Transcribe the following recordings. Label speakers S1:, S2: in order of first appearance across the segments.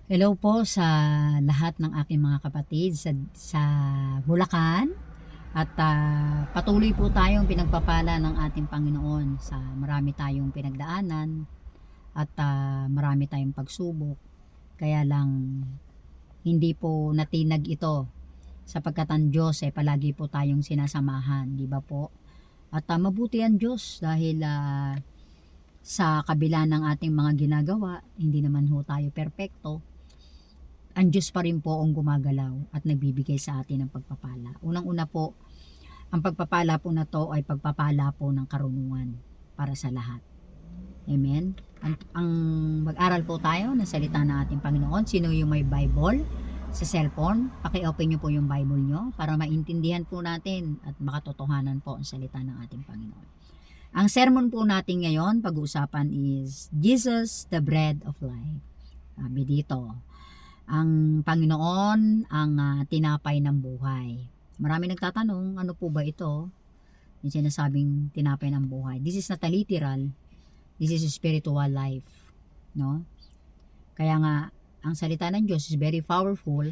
S1: Hello po sa lahat ng aking mga kapatid sa Bulacan at patuloy po tayong pinagpapala ng ating Panginoon sa marami tayong pinagdaanan at marami tayong pagsubok. Kaya lang hindi po natinag ito sapagkat ang Diyos ay palagi po tayong sinasamahan, di ba po? At mabuti ang Diyos dahil sa kabila ng ating mga ginagawa, hindi naman ho tayo perpekto. Ang Diyos pa rin po ang gumagalaw at nagbibigay sa atin ng pagpapala. Unang-una po, ang pagpapala po na to ay pagpapala po ng karunungan para sa lahat. Amen? Ang mag-aral po tayo ng salita ng ating Panginoon. Sino yung may Bible sa cellphone? Paki-open nyo po yung Bible nyo para maintindihan po natin at makatotohanan po ang salita ng ating Panginoon. Ang sermon po natin ngayon, pag-uusapan is Jesus, the Bread of Life. Sabi dito, ang Panginoon ang tinapay ng buhay. Marami nagtatanong, ano po ba ito? Yung sinasabing tinapay ng buhay. This is not a literal. This is a spiritual life. No? Kaya nga, ang salita ng Diyos is very powerful.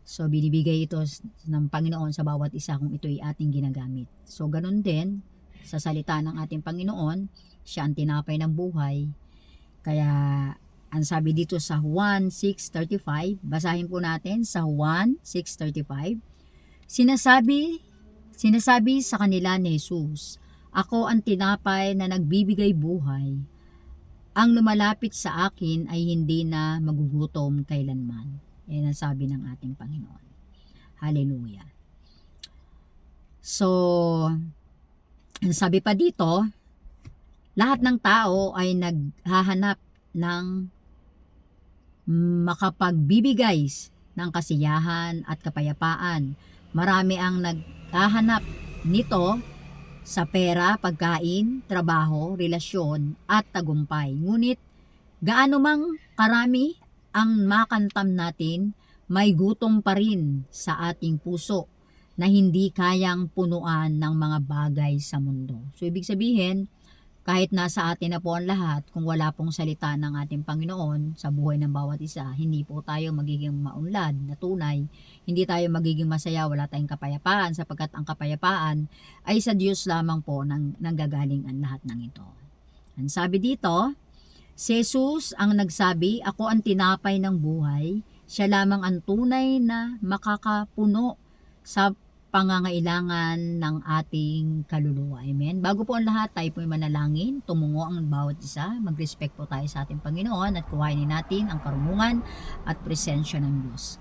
S1: So, binibigay ito ng Panginoon sa bawat isa kung ito ay ating ginagamit. So, ganun din, sa salita ng ating Panginoon, siya ang tinapay ng buhay. Kaya, ang sabi dito sa Juan 6:35, basahin po natin sa Juan 6:35. Sinasabi sa kanila ni Jesus, "Ako ang tinapay na nagbibigay buhay. Ang lumalapit sa akin ay hindi na magugutom kailanman." Yan ang sabi ng ating Panginoon. Hallelujah. So, ang sabi pa dito, lahat ng tao ay naghahanap ng makapagbibigay ng kasiyahan at kapayapaan. Marami ang naghahanap nito sa pera, pagkain, trabaho, relasyon at tagumpay. Ngunit gaano mang karami ang makantam natin, may gutom pa rin sa ating puso na hindi kayang punuan ng mga bagay sa mundo. So ibig sabihin, kahit nasa atin na po ang lahat, kung wala pong salita ng ating Panginoon sa buhay ng bawat isa, hindi po tayo magiging maunlad na tunay. Hindi tayo magiging masaya, wala tayong kapayapaan, sapagkat ang kapayapaan ay sa Diyos lamang po nanggagaling ang lahat ng ito. Ang sabi dito, si Jesus ang nagsabi, "Ako ang tinapay ng buhay." Siya lamang ang tunay na makakapuno sa pangangailangan ng ating kaluluwa. Amen. Bago po ang lahat, tayo po ay manalangin. Tumungo ang bawat isa. Mag-respect po tayo sa ating Panginoon at kuhainin natin ang karunungan at presensya ng Diyos.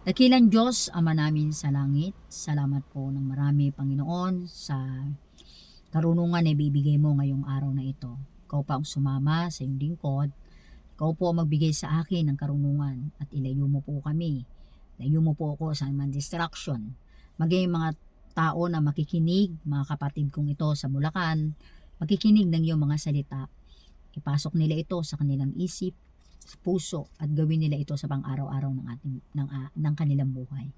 S1: Dakilang Diyos, Ama namin sa langit, salamat po ng marami, Panginoon, sa karunungan na ibibigay mo ngayong araw na ito. Ikaw pa ang sumama sa iyong lingkod. Ikaw po ang magbigay sa akin ng karunungan at ilayo mo po kami. Ilayo mo po ako sa mga distraction. Maging mga tao na makikinig, mga kapatid kong ito sa Bulacan, makikinig ng iyong mga salita. Ipasok nila ito sa kanilang isip, sa puso, at gawin nila ito sa pang-araw-araw ng kanilang buhay.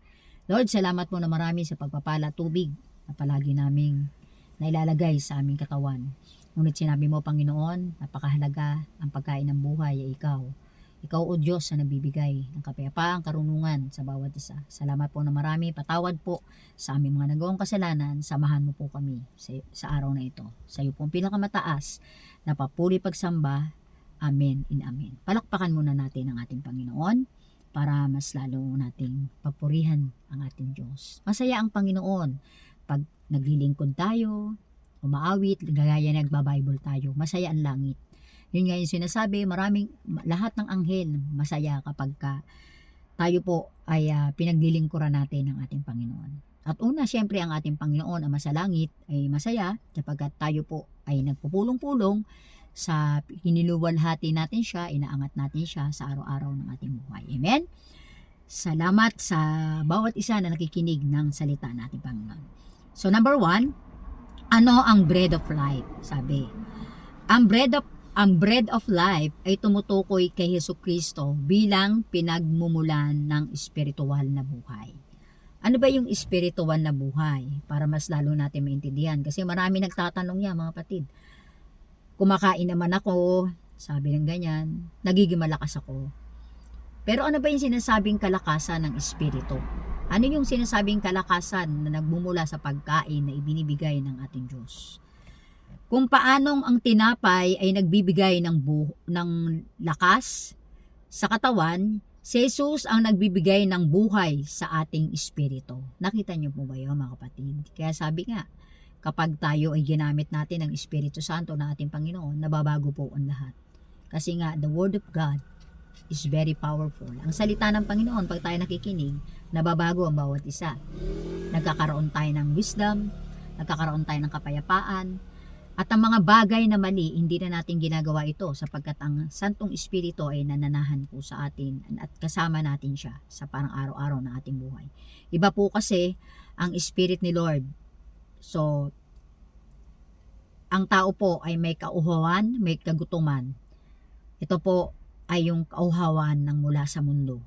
S1: Lord, salamat po na marami sa pagpapala tubig na palagi naming nailalagay sa aming katawan. Ngunit sinabi mo, Panginoon, napakahalaga ang pagkain ng buhay ay ikaw. Ikaw, O Diyos, na nabibigay ng kapayapaan, karunungan sa bawat isa. Salamat po na marami. Patawad po sa aming mga nagawang kasalanan. Samahan mo po kami sa araw na ito. Sa iyo pong pinakamataas na papuri pagsamba. Amen in amen. Palakpakan muna natin ang ating Panginoon para mas lalo nating papurihan ang ating Diyos. Masaya ang Panginoon pag naglilingkod tayo, umaawit, gaya nagbabible tayo. Masaya ang langit. Yun nga yung sinasabi, lahat ng anghel masaya kapag tayo po ay pinaglilingkuran natin ng ating Panginoon. At una, syempre ang ating Panginoon ang sa langit ay masaya kapag tayo po ay nagpupulong-pulong sa iniluwalhati natin siya, inaangat natin siya sa araw-araw ng ating buhay. Amen? Salamat sa bawat isa na nakikinig ng salita natin Panginoon. So number 1, ano ang bread of life? Sabi, ang bread of life ay tumutukoy kay Hesukristo bilang pinagmumulan ng espiritual na buhay. Ano ba yung espiritual na buhay? Para mas lalo natin maintindihan. Kasi marami nagtatanong niya, mga kapatid. Kumakain naman ako, sabi ng ganyan, nagiging malakas ako. Pero ano ba yung sinasabing kalakasan ng Espiritu? Ano yung sinasabing kalakasan na nagmumula sa pagkain na ibinibigay ng ating Diyos? Kung paanong ang tinapay ay nagbibigay ng lakas sa katawan, si Jesus ang nagbibigay ng buhay sa ating espiritu. Nakita niyo po ba yun, mga kapatid? Kaya sabi nga, kapag tayo ay ginamit natin ng Espiritu Santo na ating Panginoon, nababago po ang lahat. Kasi nga, the Word of God is very powerful. Ang salita ng Panginoon, pag tayo nakikinig, nababago ang bawat isa. Nagkakaroon tayo ng wisdom, nagkakaroon tayo ng kapayapaan, at ang mga bagay na mali, hindi na natin ginagawa ito sapagkat ang Santong Espiritu ay nananahan po sa atin at kasama natin siya sa parang araw-araw na ating buhay. Iba po kasi ang Spirit ni Lord. So, ang tao po ay may kauhawan, may kagutuman. Ito po ay yung kauhawan ng mula sa mundo.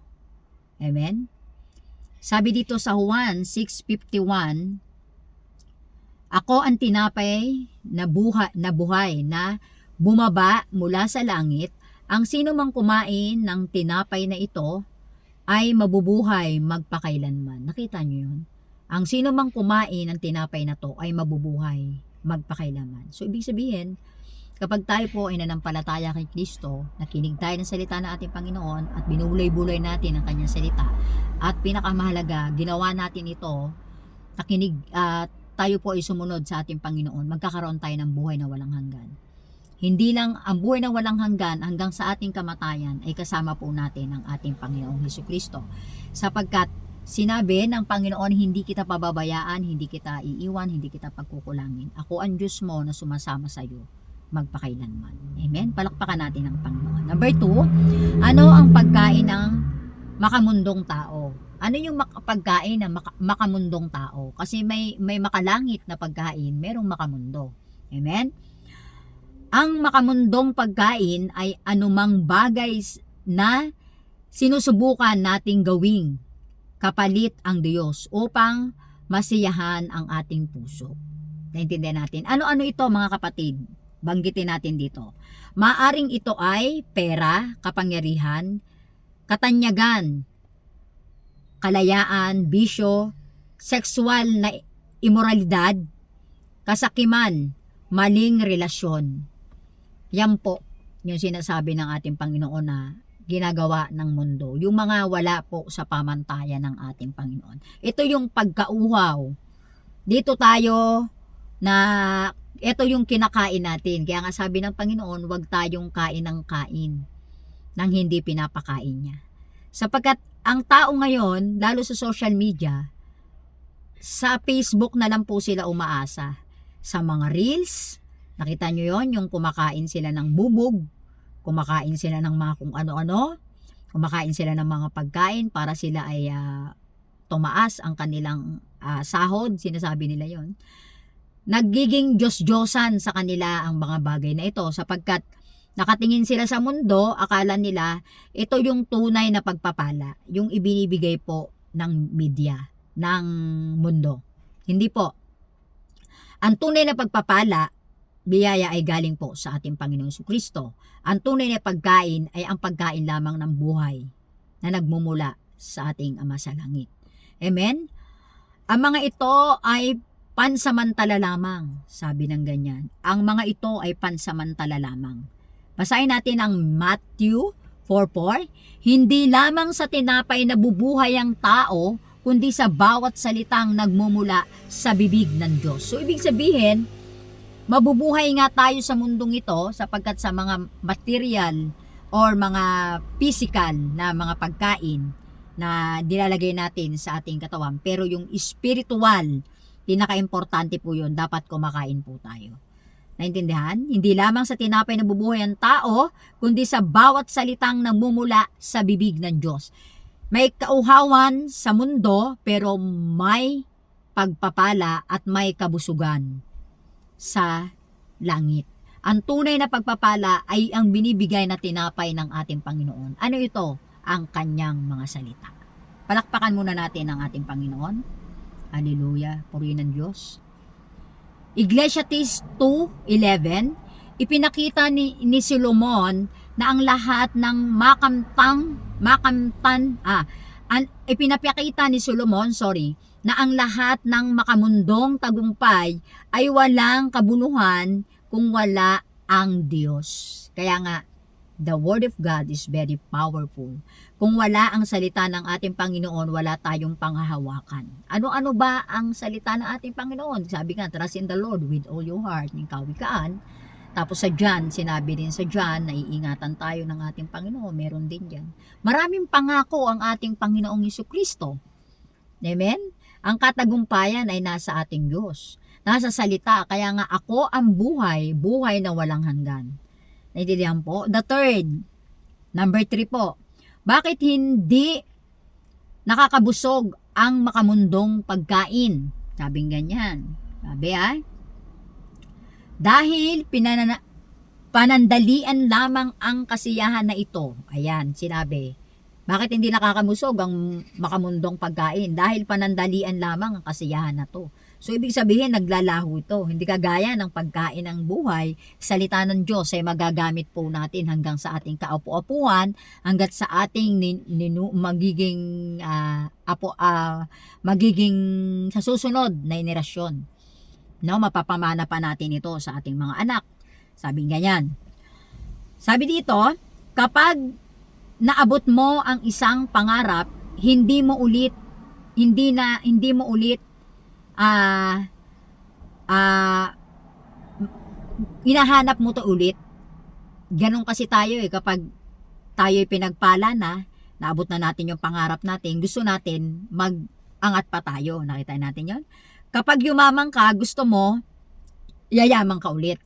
S1: Amen? Sabi dito sa Juan 6:51, ako ang tinapay na buhay na bumaba mula sa langit. Ang sino mang kumain ng tinapay na ito ay mabubuhay magpakailanman. Nakita niyo yun? Ang sino mang kumain ng tinapay na to ay mabubuhay magpakailanman. So, ibig sabihin, kapag tayo po ay nanampalataya kay Kristo, nakinig tayo ng salita ng ating Panginoon at binulay-bulay natin ang kanyang salita, at pinakamahalaga, ginawa natin ito, nakinig at tayo po ay sumunod sa ating Panginoon, magkakaroon tayo ng buhay na walang hanggan. Hindi lang ang buhay na walang hanggan hanggang sa ating kamatayan ay kasama po natin ang ating Panginoong Hesukristo. Sapagkat sinabi ng Panginoon, hindi kita pababayaan, hindi kita iiwan, hindi kita pagkukulangin. Ako ang Diyos mo na sumasama sa iyo magpakailanman. Amen? Palakpakan natin ang Panginoon. Number 2, ano ang pagkain ng makamundong tao? Ano yung pagkain ng makamundong tao? Kasi may makalangit na pagkain, merong makamundo. Amen? Ang makamundong pagkain ay anumang bagay na sinusubukan nating gawing kapalit ang Diyos upang masiyahan ang ating puso. Naintindihan natin. Ano-ano ito, mga kapatid? Banggitin natin dito. Maaring ito ay pera, kapangyarihan, katanyagan, kalayaan, bisyo, sexual na imoralidad, kasakiman, maling relasyon. Yan po yung sinasabi ng ating Panginoon na ginagawa ng mundo. Yung mga wala po sa pamantayan ng ating Panginoon. Ito yung pagkauhaw. Dito tayo na ito yung kinakain natin. Kaya nga sabi ng Panginoon, huwag tayong kain ng kain nang hindi pinapakain niya. Sapagkat ang tao ngayon, lalo sa social media, sa Facebook na lang po sila umaasa. Sa mga reels, nakita nyo yon, yung kumakain sila ng bubog, kumakain sila ng mga kung ano-ano, kumakain sila ng mga pagkain para sila ay tumaas ang kanilang sahod, sinasabi nila yon. Nagiging Diyos-Diyosan sa kanila ang mga bagay na ito sapagkat nakatingin sila sa mundo, akala nila ito yung tunay na pagpapala, yung ibinibigay po ng media, ng mundo. Hindi po. Ang tunay na pagpapala, biyaya ay galing po sa ating Panginoong Jesucristo. Ang tunay na pagkain ay ang pagkain lamang ng buhay na nagmumula sa ating Ama sa Langit. Amen? Ang mga ito ay pansamantala lamang, sabi ng ganyan. Ang mga ito ay pansamantala lamang. Basahin natin ang Matthew 4:4. Hindi lamang sa tinapay nabubuhay ang tao, kundi sa bawat salitang nagmumula sa bibig ng Diyos. So, ibig sabihin, mabubuhay nga tayo sa mundong ito sapagkat sa mga material or mga physical na mga pagkain na nilalagay natin sa ating katawan. Pero yung spiritual, pinaka-importante po yun, dapat kumakain po tayo. Naintindihan? Hindi lamang sa tinapay na bubuhay ang tao, kundi sa bawat salitang namumula sa bibig ng Diyos. May kauhawan sa mundo, pero may pagpapala at may kabusugan sa langit. Ang tunay na pagpapala ay ang binibigay na tinapay ng ating Panginoon. Ano ito? Ang kanyang mga salita. Palakpakan muna natin ang ating Panginoon. Hallelujah. Purihin ng Diyos. Ecclesiastes 2:11, ipinakita ni Solomon na ang lahat ng ipinapakita ni Solomon, na ang lahat ng makamundong tagumpay ay walang kabuluhan kung wala ang Diyos. Kaya nga, the Word of God is very powerful. Kung wala ang salita ng ating Panginoon, wala tayong panghahawakan. Ano-ano ba ang salita ng ating Panginoon? Sabi nga, trust in the Lord with all your heart, ng kawikaan. Tapos sa John, sinabi din sa John, na iingatan tayo ng ating Panginoon. Meron din dyan. Maraming pangako ang ating Panginoong Jesucristo. Amen? Ang katagumpayan ay nasa ating Diyos. Nasa salita. Kaya nga ako ang buhay, buhay na walang hanggan. Naintindihan po? The third, number 3 po. Bakit hindi nakakabusog ang makamundong pagkain? Sabing ganyan. Sabi dahil panandalian lamang ang kasiyahan na ito. Ayan, sinabi. Bakit hindi nakakabusog ang makamundong pagkain? Dahil panandalian lamang ang kasiyahan na to. So, ibig sabihin, naglalaho ito. Hindi kagaya ng pagkain ng buhay, salita ng Diyos ay magagamit po natin hanggang sa ating kaupo-apuhan, hanggat sa ating magiging sa susunod na henerasyon. No, mapapamana pa natin ito sa ating mga anak. Sabi ganyan. Sabi dito, kapag naabot mo ang isang pangarap, hindi mo ulit hinahanap mo to ulit. Ganon kasi tayo kapag tayo'y pinagpala na, naabot na natin yung pangarap natin, gusto natin mag-angat pa tayo. Nakita natin yon. Kapag yumaman ka, gusto mo yayaman ka ulit.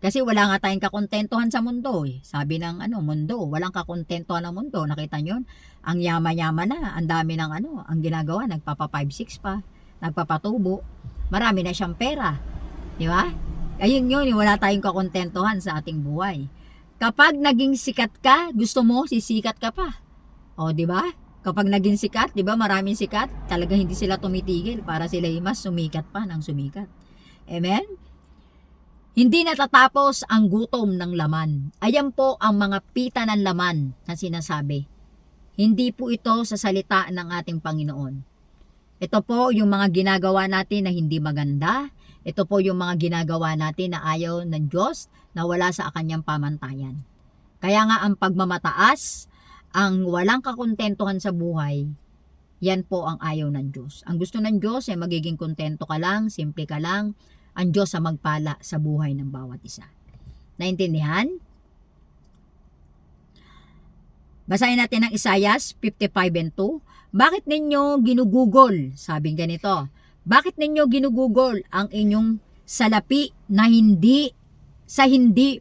S1: Kasi wala nga tayong kakontentuhan sa mundo. Sabi ng mundo, walang kakontentuhan ng mundo. Nakita nyo? Ang yaman-yaman na, ang dami ng ang ginagawa, nagpapa 5-6 pa, nagpapatubo. Marami na siyang pera. Di ba? Ayun yun, wala tayong kakontentuhan sa ating buhay. Kapag naging sikat ka, gusto mo, sisikat ka pa. O, di ba? Kapag naging sikat, di ba, maraming sikat, talaga hindi sila tumitigil para sila mas sumikat pa ng sumikat. Amen? Hindi natatapos ang gutom ng laman. Ayan po ang mga pita ng laman na sinasabi. Hindi po ito sa salita ng ating Panginoon. Ito po yung mga ginagawa natin na hindi maganda. Ito po yung mga ginagawa natin na ayaw ng Diyos na wala sa kanyang pamantayan. Kaya nga ang pagmamataas, ang walang kakontentuhan sa buhay, yan po ang ayaw ng Diyos. Ang gusto ng Diyos ay magiging kontento ka lang, simple ka lang, ang Diyos ang magpala sa buhay ng bawat isa. Naintindihan? Basahin natin ang Isaiah 55:2. Bakit ninyo ginugugol? Sabing ganito. Bakit ninyo ginugugol ang inyong salapi na hindi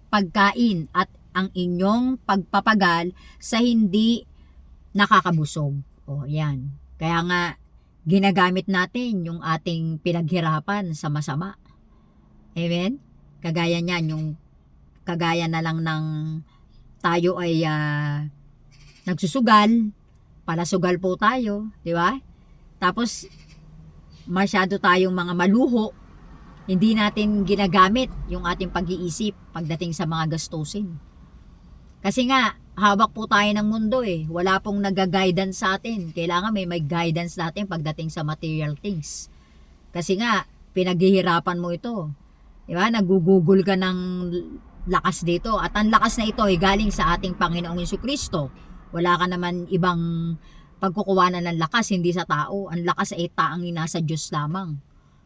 S1: pagkain at ang inyong pagpapagal sa hindi nakakabusog? O yan. Kaya nga ginagamit natin yung ating pinaghirapan sa masama. Amen? Kagaya niyan, kagaya na lang ng tayo ay nagsusugal, palasugal po tayo, di ba? Tapos, masyado tayong mga maluho, hindi natin ginagamit yung ating pag-iisip pagdating sa mga gastusin. Kasi nga, hawak po tayo ng mundo wala pong nag-guidance sa atin. Kailangan may guidance natin pagdating sa material things. Kasi nga, pinaghihirapan mo ito. Diba? Nagugugol ka ng lakas dito. At ang lakas na ito ay galing sa ating Panginoong Jesucristo. Wala ka naman ibang pagkukuwanan ng lakas, hindi sa tao. Ang lakas ay taang nasa Diyos lamang.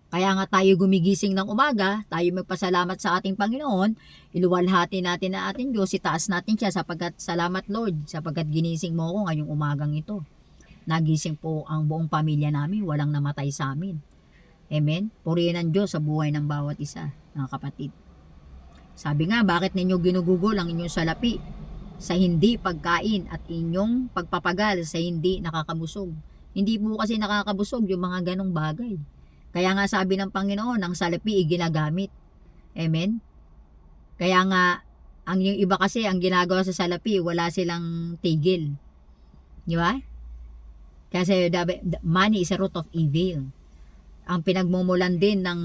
S1: Kaya nga tayo gumigising ng umaga, tayo magpasalamat sa ating Panginoon, iluwalhati natin na ating Diyos, itaas natin siya sapagkat salamat Lord, sapagkat ginising mo ako ngayong umagang ito. Nagising po ang buong pamilya namin, walang namatay sa amin. Amen? Purihin ang Diyos sa buhay ng bawat isa, mga kapatid. Sabi nga, bakit ninyo ginugugol ang inyong salapi sa hindi pagkain at inyong pagpapagal sa hindi nakakabusog? Hindi po kasi nakakabusog yung mga ganong bagay. Kaya nga sabi ng Panginoon, ang salapi ginagamit. Amen? Kaya nga, ang yung iba kasi, ang ginagawa sa salapi, wala silang tigil. Di ba? Kasi money is a root of evil. Ang pinagmumulan din ng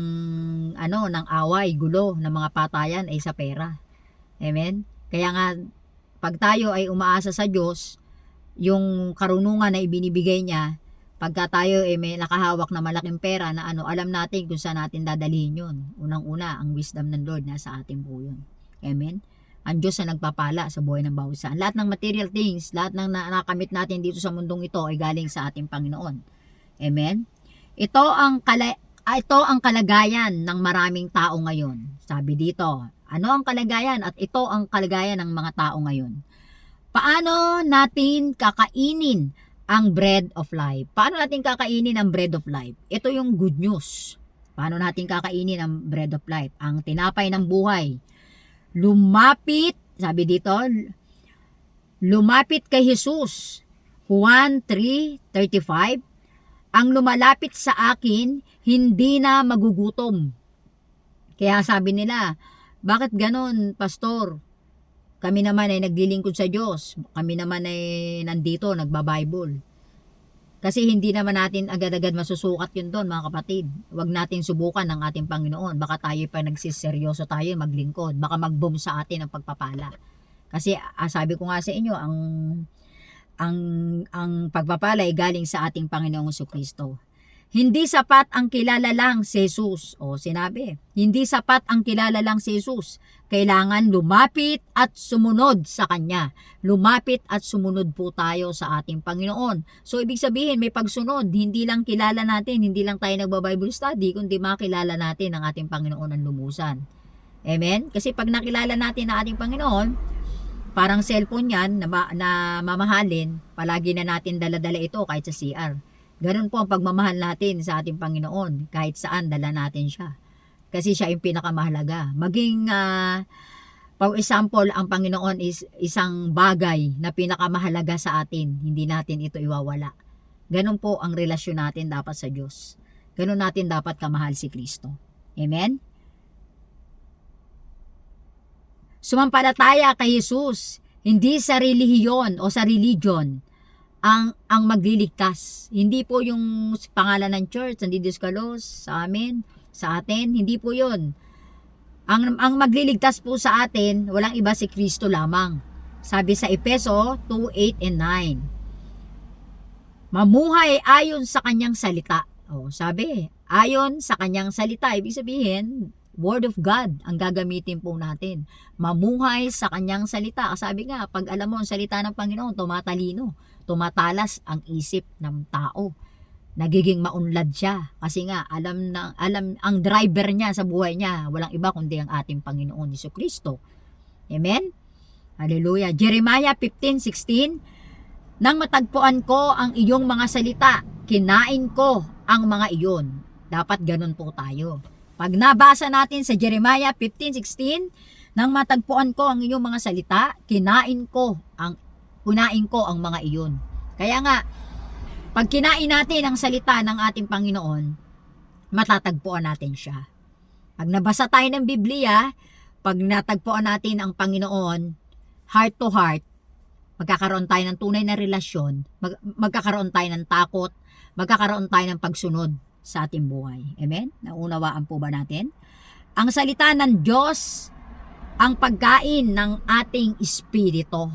S1: ng away, gulo, ng mga patayan ay sa pera. Amen? Kaya nga pag tayo ay umaasa sa Diyos, yung karunungan na ibinibigay niya, pagka tayo may nakahawak na malaking pera na alam natin kung saan natin dadalhin yun. Unang-una, ang wisdom ng Lord nasa atin po yun. Amen? Ang Diyos na nagpapala sa buhay ng bawat isa. Lahat ng material things, lahat ng nakamit natin dito sa mundong ito ay galing sa ating Panginoon. Amen? Ito ang kalagayan ng maraming tao ngayon. Sabi dito, ano ang kalagayan? At ito ang kalagayan ng mga tao ngayon. Paano natin kakainin ang bread of life? Paano natin kakainin ang bread of life? Ito yung good news. Paano natin kakainin ang bread of life? Ang tinapay ng buhay. Lumapit, sabi dito, lumapit kay Jesus. Juan 3:35. Ang lumalapit sa akin, hindi na magugutom. Kaya sabi nila, bakit ganon, pastor? Kami naman ay naglilingkod sa Diyos. Kami naman ay nandito, nagbabible. Kasi hindi naman natin agad-agad masusukat yun doon, mga kapatid. Huwag natin subukan ng ating Panginoon. Baka tayo pa nagsiseryoso tayo maglingkod. Baka mag-boom sa atin ang pagpapala. Kasi sabi ko nga sa inyo, ang pagpapala ay galing sa ating Panginoong Jesucristo. Hindi sapat ang kilala lang si Jesus. O sinabi, hindi sapat ang kilala lang si Jesus. Kailangan lumapit at sumunod sa Kanya. Lumapit at sumunod po tayo sa ating Panginoon. So ibig sabihin may pagsunod. Hindi lang kilala natin, hindi lang tayo nagba-Bible study, kundi makilala natin ang ating Panginoon ang lumusan. Amen? Kasi pag nakilala natin ang ating Panginoon, parang cellphone yan na mamahalin, palagi na natin dala-dala ito kahit sa CR. Ganun po ang pagmamahal natin sa ating Panginoon. Kahit saan, dala natin siya. Kasi siya yung pinakamahalaga. Maging, for example, ang Panginoon is isang bagay na pinakamahalaga sa atin. Hindi natin ito iwawala. Ganun po ang relasyon natin dapat sa Diyos. Ganun natin dapat kamahal si Kristo. Amen? Sumampalataya kay Jesus. Hindi sa relihiyon o sa religion ang magliligtas. Hindi po yung pangalan ng church, hindi Dios sa amin, sa atin, hindi po yun. Ang magliligtas po sa atin, walang iba si Kristo lamang. Sabi sa Efeso 2:8 and 9. Mamuhay ayon sa kanyang salita. Sabi, ayon sa kanyang salita, ibig sabihin, Word of God ang gagamitin po natin. Mamuhay sa kanyang salita. Sabi nga, pag alam mo ang salita ng Panginoon, tumatalino, tumatalas ang isip ng tao. Nagiging maunlad siya. Kasi nga, alam ang driver niya sa buhay niya, walang iba kundi ang ating Panginoon Jesucristo. Amen? Hallelujah. Jeremiah 15:16. Nang matagpuan ko ang iyong mga salita, kinain ko ang mga iyon. Dapat ganun po tayo. Pag nabasa natin sa Jeremiah 15:16, nang matagpuan ko ang iyong mga salita, kinain ko ang mga iyon. Kaya nga, pag kinain natin ang salita ng ating Panginoon, matatagpuan natin siya. Pag nabasa tayo ng Biblia, pag natagpuan natin ang Panginoon, heart to heart, magkakaroon tayo ng tunay na relasyon, magkakaroon tayo ng takot, magkakaroon tayo ng pagsunod sa ating buhay. Amen? Naunawaan po ba natin? Ang salita ng Diyos, ang pagkain ng ating espiritu.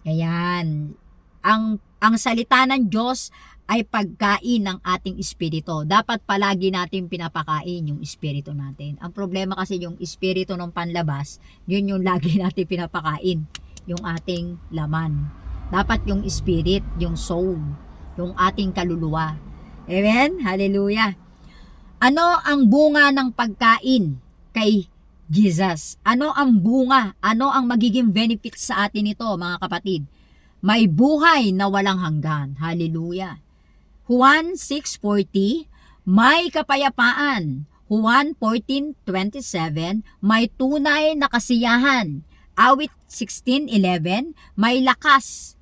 S1: Ayan. Ang salita ng Diyos ay pagkain ng ating espiritu. Dapat palagi natin pinapakain yung espiritu natin. Ang problema kasi yung espiritu ng panlabas, yun yung lagi natin pinapakain, yung ating laman. Dapat yung spirit, yung soul, yung ating kaluluwa. Amen? Hallelujah. Ano ang bunga ng pagkain kay Jesus? Ano ang bunga? Ano ang magiging benefit sa atin ito, mga kapatid? May buhay na walang hanggan. Hallelujah. Juan 6:40, may kapayapaan. Juan 14:27, may tunay na kasiyahan. Awit 16:11, may lakas.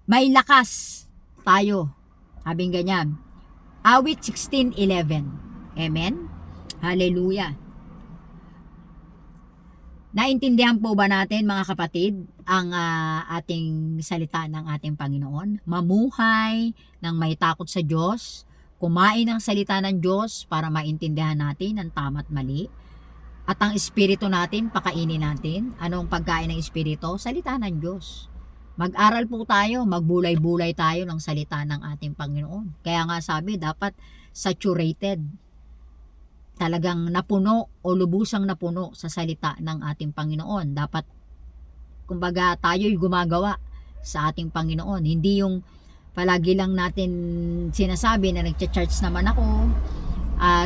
S1: May lakas tayo. Sabing ganyan. Awit 16:11. Amen? Hallelujah. Naintindihan po ba natin, mga kapatid, ang ating salita ng ating Panginoon? Mamuhay ng may takot sa Diyos, kumain ng salita ng Diyos para maintindihan natin ang tama at mali. At ang espiritu natin, pakainin natin. Anong pagkain ng espiritu? Salita ng Diyos. Mag-aral po tayo, magbulay-bulay tayo ng salita ng ating Panginoon. Kaya nga sabi, dapat saturated. Talagang napuno o lubusang napuno sa salita ng ating Panginoon. Dapat, kumbaga, tayo'y gumagawa sa ating Panginoon. Hindi yung palagi lang natin sinasabi na nagcha-church naman ako,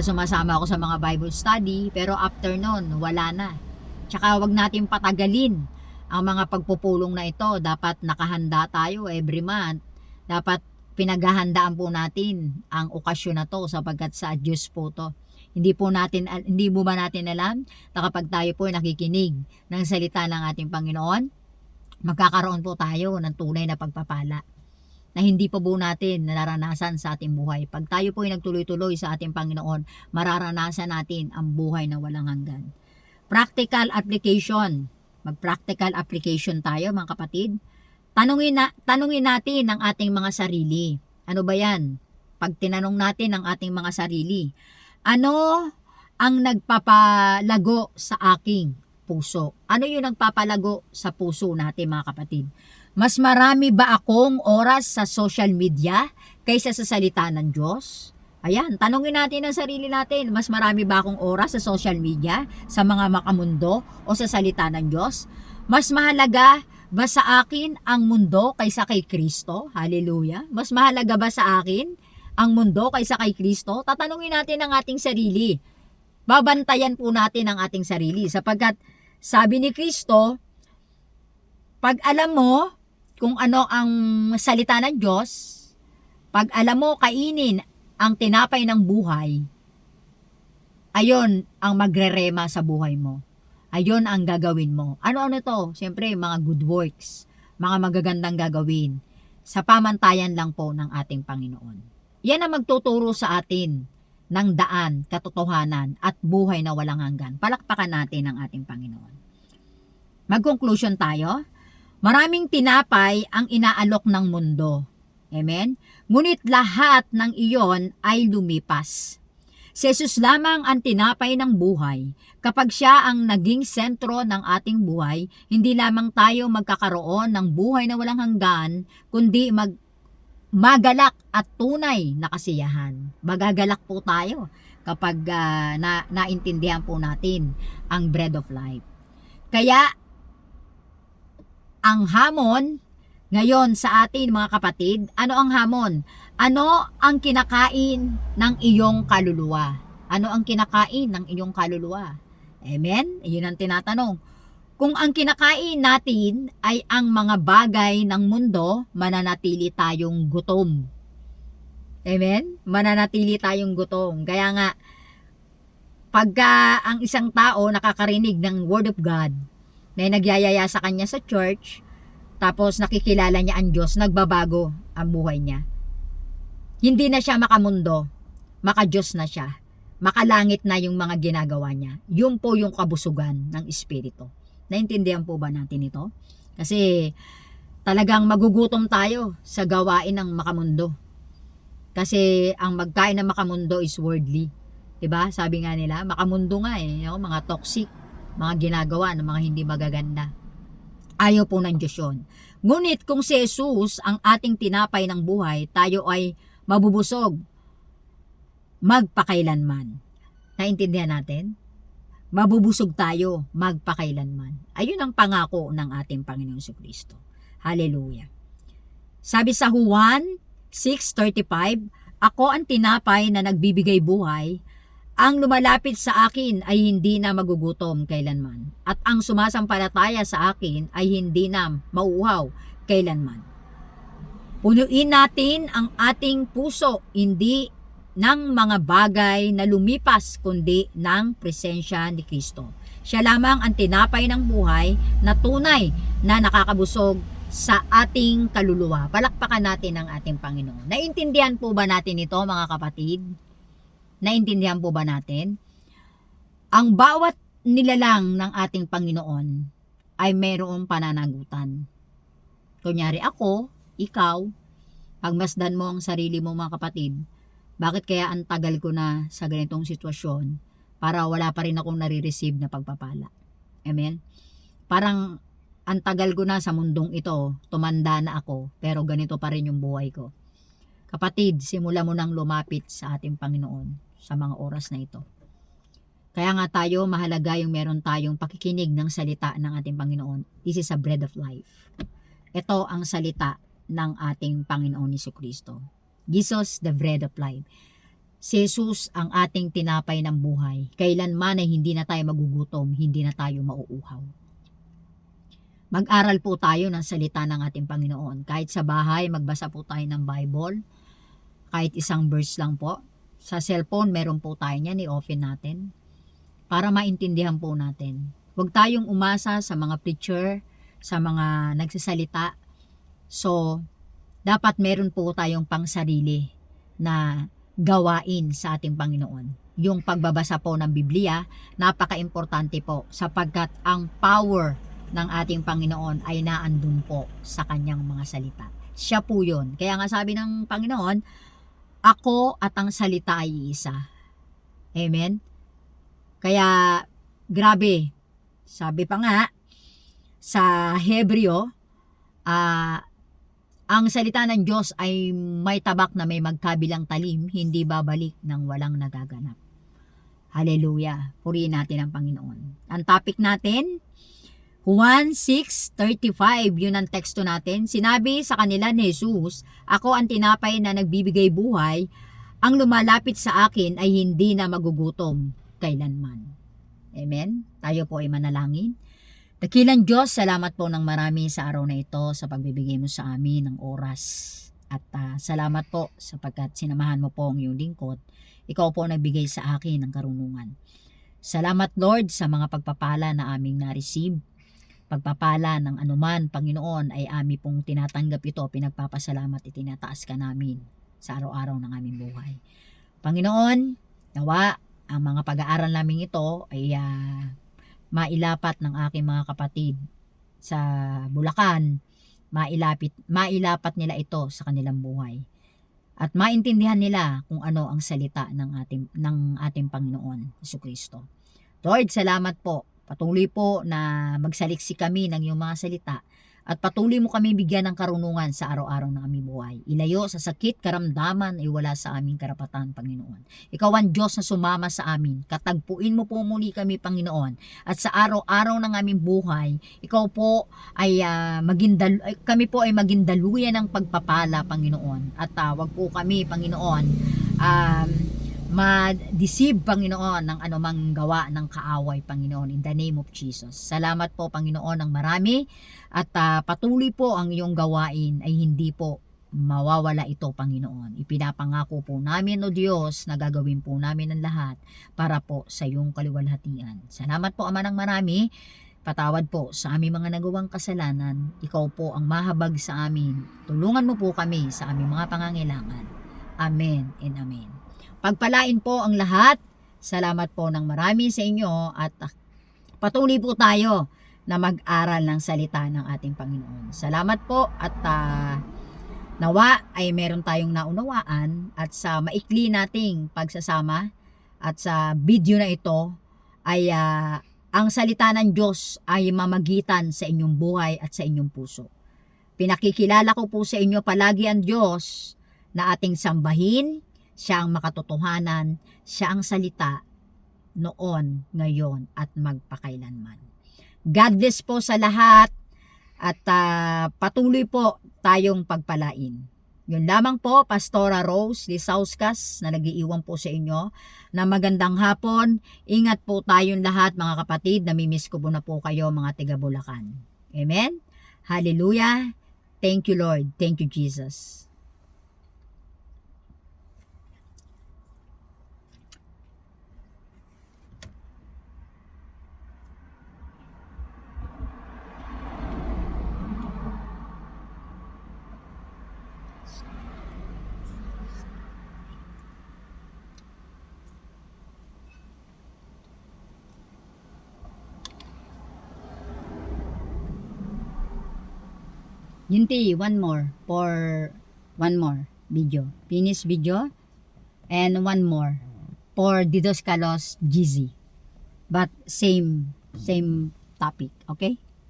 S1: sumasama ako sa mga Bible study, pero after nun, wala na. Tsaka wag natin patagalin ang mga pagpupulong na ito. Dapat nakahanda tayo every month. Dapat pinaghahandaan po natin ang okasyon na to sapagkat sa Diyos po to. Hindi mo ba natin alam na kapag tayo po nakikinig ng salita ng ating Panginoon, magkakaroon po tayo ng tunay na pagpapala na hindi pa po natin nararanasan sa ating buhay. Pag tayo po ay nagtuloy-tuloy sa ating Panginoon, mararanasan natin ang buhay na walang hanggan. Practical application. Mag-practical application tayo mga kapatid. Tanungin natin ang ating mga sarili. Ano ba yan? Pag tinanong natin ang ating mga sarili, ano ang nagpapalago sa aking puso? Ano yung nagpapalago sa puso natin mga kapatid? Mas marami ba akong oras sa social media kaysa sa salita ng Diyos? Ayan, tanungin natin ang sarili natin, mas marami ba akong oras sa social media, sa mga makamundo o sa salita ng Diyos? Mas mahalaga ba sa akin ang mundo kaysa kay Kristo? Hallelujah. Mas mahalaga ba sa akin ang mundo kaysa kay Kristo? Tatanungin natin ang ating sarili. Babantayan po natin ang ating sarili sapagkat sabi ni Kristo, pag alam mo kung ano ang salita ng Diyos, pag alam mo kainin ang tinapay ng buhay, ayon ang magrerema sa buhay mo. Ayon ang gagawin mo. Ano-ano to? Siyempre, mga good works, mga magagandang gagawin sa pamantayan lang po ng ating Panginoon. Yan ang magtuturo sa atin ng daan, katotohanan at buhay na walang hanggan. Palakpakan natin ang ating Panginoon. Mag-conclusion tayo. Maraming tinapay ang inaalok ng mundo. Amen? Ngunit lahat ng iyon ay lumipas. Si Jesus lamang ang tinapay ng buhay. Kapag siya ang naging sentro ng ating buhay, hindi lamang tayo magkakaroon ng buhay na walang hanggan, kundi magalak at tunay na kasiyahan. Magagalak po tayo kapag naintindihan po natin ang bread of life. Kaya, ang hamon ngayon sa atin mga kapatid, ano ang hamon? Ano ang kinakain ng iyong kaluluwa? Ano ang kinakain ng iyong kaluluwa? Amen? Iyon ang tinatanong. Kung ang kinakain natin ay ang mga bagay ng mundo, mananatili tayong gutom. Amen? Mananatili tayong gutom. Kaya nga, pagka ang isang tao nakakarinig ng Word of God, na nagyayaya sa kanya sa church, tapos nakikilala niya ang Diyos, nagbabago ang buhay niya. Hindi na siya makamundo, maka-Diyos na siya, makalangit na yung mga ginagawa niya. Yun po yung kabusugan ng Espiritu. Naintindihan po ba natin ito? Kasi talagang magugutom tayo sa gawain ng makamundo. Kasi ang magkain ng makamundo is worldly. Diba? Sabi nga nila, makamundo nga mga toxic, mga ginagawa ng mga hindi magaganda. Ayaw po ng Diyos yun. Ngunit kung si Jesus ang ating tinapay ng buhay, tayo ay mabubusog magpakailanman. Naintindihan natin? Mabubusog tayo magpakailanman. Ayun ang pangako ng ating Panginoon Jesucristo. Hallelujah. Sabi sa Juan 6:35, ako ang tinapay na nagbibigay buhay. Ang lumalapit sa akin ay hindi na magugutom kailanman. At ang sumasampalataya sa akin ay hindi na mauuhaw kailanman. Punuin natin ang ating puso, hindi ng mga bagay na lumipas, kundi ng presensya ni Kristo. Siya lamang ang tinapay ng buhay na tunay na nakakabusog sa ating kaluluwa. Palakpakan natin ang ating Panginoon. Naintindihan po ba natin ito mga kapatid? Naintindihan po ba natin? Ang bawat nilalang ng ating Panginoon ay mayroong pananagutan. Kunyari ako, ikaw, pagmasdan mo ang sarili mo mga kapatid, bakit kaya ang tagal ko na sa ganitong sitwasyon? para wala pa rin akong nare-receive na pagpapala. Amen? Parang ang tagal ko na sa mundong ito, tumanda na ako, pero ganito pa rin yung buhay ko. Kapatid, simula mo nang lumapit sa ating Panginoon sa mga oras na ito. Kaya nga tayo, mahalaga yung meron tayong pakikinig ng salita ng ating Panginoon. This is a bread of life. Ito ang salita ng ating Panginoon Jesucristo. Jesus, the bread of life. Si Jesus ang ating tinapay ng buhay. Kailanman ay hindi na tayo magugutom, hindi na tayo mauuhaw. Mag-aral po tayo ng salita ng ating Panginoon. Kahit sa bahay, magbasa po tayo ng Bible. Kahit isang verse lang po. Sa cellphone, meron po tayo niyan, i-open natin. Para maintindihan po natin. Huwag tayong umasa sa mga preacher, sa mga nagsasalita. So, dapat meron po tayong pangsarili na gawain sa ating Panginoon. Yung pagbabasa po ng Biblia, napaka-importante po sapagkat ang power ng ating Panginoon ay naandun po sa kanyang mga salita. Siya po yun. Kaya nga sabi ng Panginoon, ako at ang salita ay isa. Amen? Kaya, grabe, sabi pa nga, sa Hebreo, ang salita ng Diyos ay may tabak na may magkabilang talim, hindi babalik ng walang nagaganap. Hallelujah. Purihin natin ang Panginoon. Ang topic natin, Juan 6:35, yun ang teksto natin. Sinabi sa kanila ni Jesus, ako ang tinapay na nagbibigay buhay, ang lumalapit sa akin ay hindi na magugutom kailanman. Amen? Tayo po ay manalangin. Dakilang Diyos, salamat po ng marami sa araw na ito sa pagbibigay mo sa amin ng oras. At salamat po sapagkat sinamahan mo po ang iyong lingkod. Ikaw po nagbigay sa akin ng karunungan. Salamat Lord sa mga pagpapala na aming na-receive. Pagpapala ng anuman, Panginoon, ay aming pong tinatanggap ito, pinagpapasalamat at tinataas ka namin sa araw-araw ng aming buhay. Panginoon, nawa ang mga pag-aaral namin ito ay mailapat ng aking mga kapatid sa Bulacan, mailapat nila ito sa kanilang buhay. At maintindihan nila kung ano ang salita ng ating Panginoon, Jesucristo. Lord, salamat po. Patuloy po na magsaliksi kami ng iyong mga salita at patuloy mo kami bigyan ng karunungan sa araw-araw ng aming buhay. Ilayo sa sakit, karamdaman ay wala sa aming karapatan, Panginoon. Ikaw ang Diyos na sumama sa amin. Katagpuin mo po muli kami, Panginoon. At sa araw-araw ng aming buhay, ikaw po ay kami po ay maging daluyan ng pagpapala, Panginoon. At wag po kami, Panginoon, ma-deceive, Panginoon, ng anumang gawa ng kaaway, Panginoon, in the name of Jesus. Salamat po, Panginoon, ng marami at patuloy po ang iyong gawain ay hindi po mawawala ito, Panginoon. Ipinapangako po namin, O Diyos, na gagawin po namin ang lahat para po sa iyong kaliwalhatian. Salamat po, Ama ng marami. Patawad po sa aming mga nagawang kasalanan. Ikaw po ang mahabag sa amin. Tulungan mo po kami sa aming mga pangangailangan. Amen and amen. Pagpalain po ang lahat. Salamat po ng marami sa inyo at patuloy po tayo na mag-aral ng salita ng ating Panginoon. Salamat po at nawa ay meron tayong naunawaan at sa maikli nating pagsasama at sa video na ito ay ang salita ng Diyos ay mamagitan sa inyong buhay at sa inyong puso. Pinakikilala ko po sa inyo palagi ang Diyos na ating sambahin. Siya ang makatotohanan, siya ang salita noon, ngayon, at magpakailanman. God bless po sa lahat at patuloy po tayong pagpalain. Yun lamang po, Pastora Rose Lisauskas na nag-iiwan po sa inyo na magandang hapon. Ingat po tayong lahat mga kapatid, namimiss ko po na po kayo mga tiga Bulacan. Amen? Hallelujah! Thank you Lord, thank you Jesus. Yunti, one more video. Finish video and one more. or Didaskalos GZ. But same topic, okay?